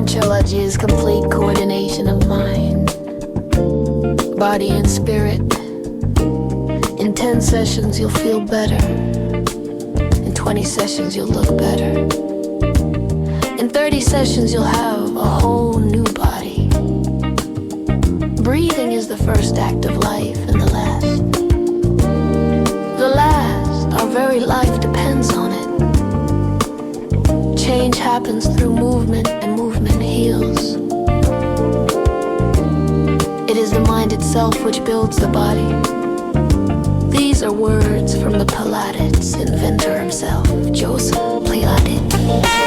Anthology is complete coordination of mind, body and spirit. In 10 sessions you'll feel better. In 20 sessions you'll look better. In 30 sessions you'll have a whole new body. Breathing is the first act of life, and the last. The last, our very life depends on it. Change happens through movement, and movement heals. It is the mind itself which builds the body. These are words from the Pilates inventor himself, Joseph Pilates.